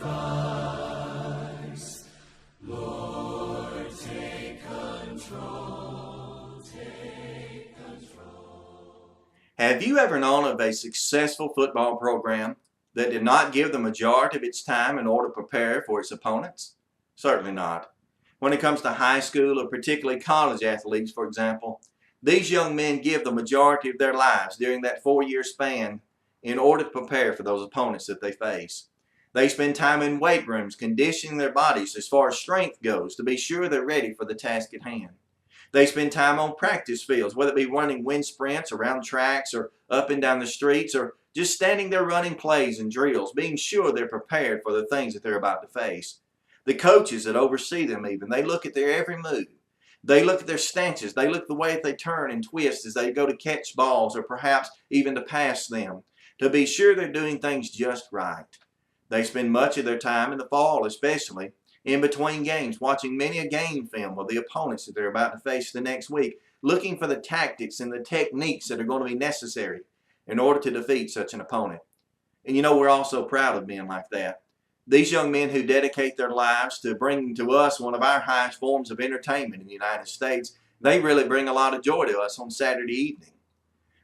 sacrifice. Lord, take control, take control. Have you ever known of a successful football program that did not give the majority of its time in order to prepare for its opponents? Certainly not. When it comes to high school or particularly college athletes, for example, these young men give the majority of their lives during that 4-year span in order to prepare for those opponents that they face. They spend time in weight rooms conditioning their bodies as far as strength goes to be sure they're ready for the task at hand. They spend time on practice fields, whether it be running wind sprints around tracks or up and down the streets, or just standing there running plays and drills, being sure they're prepared for the things that they're about to face. The coaches that oversee them even, they look at their every move. They look at their stances. They look at the way that they turn and twist as they go to catch balls or perhaps even to pass them, to be sure they're doing things just right. They spend much of their time in the fall, especially in between games, watching many a game film of the opponents that they're about to face the next week, looking for the tactics and the techniques that are going to be necessary in order to defeat such an opponent. And you know, we're also proud of men like that. These young men who dedicate their lives to bringing to us one of our highest forms of entertainment in the United States, they really bring a lot of joy to us on Saturday evening.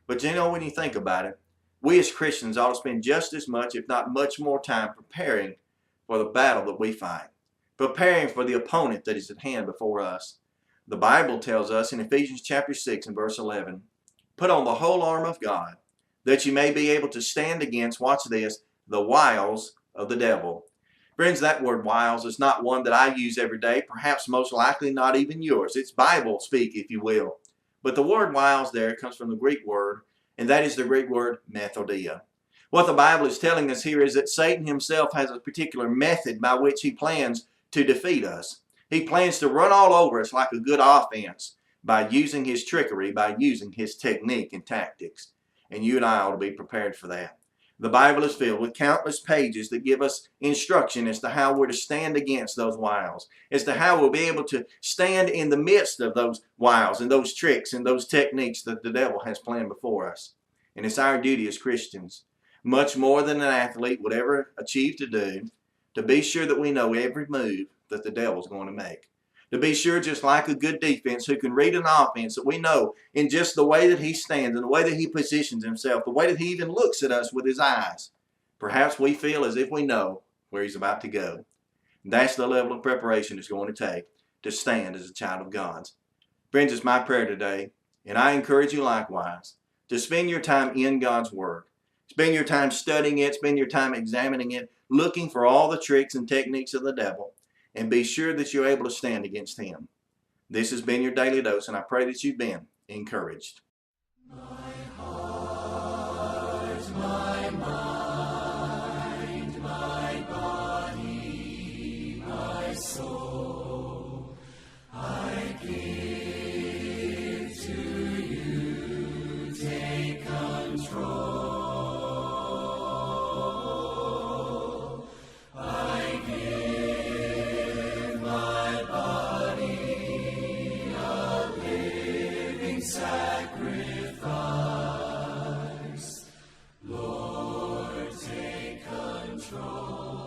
But you know, when you think about it, we as Christians ought to spend just as much, if not much more time preparing for the battle that we fight, preparing for the opponent that is at hand before us. The Bible tells us in Ephesians chapter 6 and verse 11, "Put on the whole armor of God, that you may be able to stand against," watch this, "the wiles of the devil." Friends, that word wiles is not one that I use every day, perhaps most likely not even yours. It's Bible speak, if you will. But the word wiles there comes from the Greek word, and that is the Greek word methodia. What the Bible is telling us here is that Satan himself has a particular method by which he plans to defeat us. He plans to run all over us like a good offense by using his trickery, by using his technique and tactics. And you and I ought to be prepared for that. The Bible is filled with countless pages that give us instruction as to how we're to stand against those wiles, as to how we'll be able to stand in the midst of those wiles and those tricks and those techniques that the devil has planned before us. And it's our duty as Christians, much more than an athlete would ever achieve to do, to be sure that we know every move that the devil's going to make. To be sure, just like a good defense who can read an offense, that we know in just the way that he stands and the way that he positions himself, the way that he even looks at us with his eyes, perhaps we feel as if we know where he's about to go. And that's the level of preparation it's going to take to stand as a child of God's. Friends, it's my prayer today, and I encourage you likewise, to spend your time in God's Word. Spend your time studying it, spend your time examining it, looking for all the tricks and techniques of the devil, and be sure that you're able to stand against him. This has been your Daily Dose, and I pray that you've been encouraged. My heart, my mind, my body, my soul, I give to you. Take control. I give my body a living sacrifice. Lord, take control.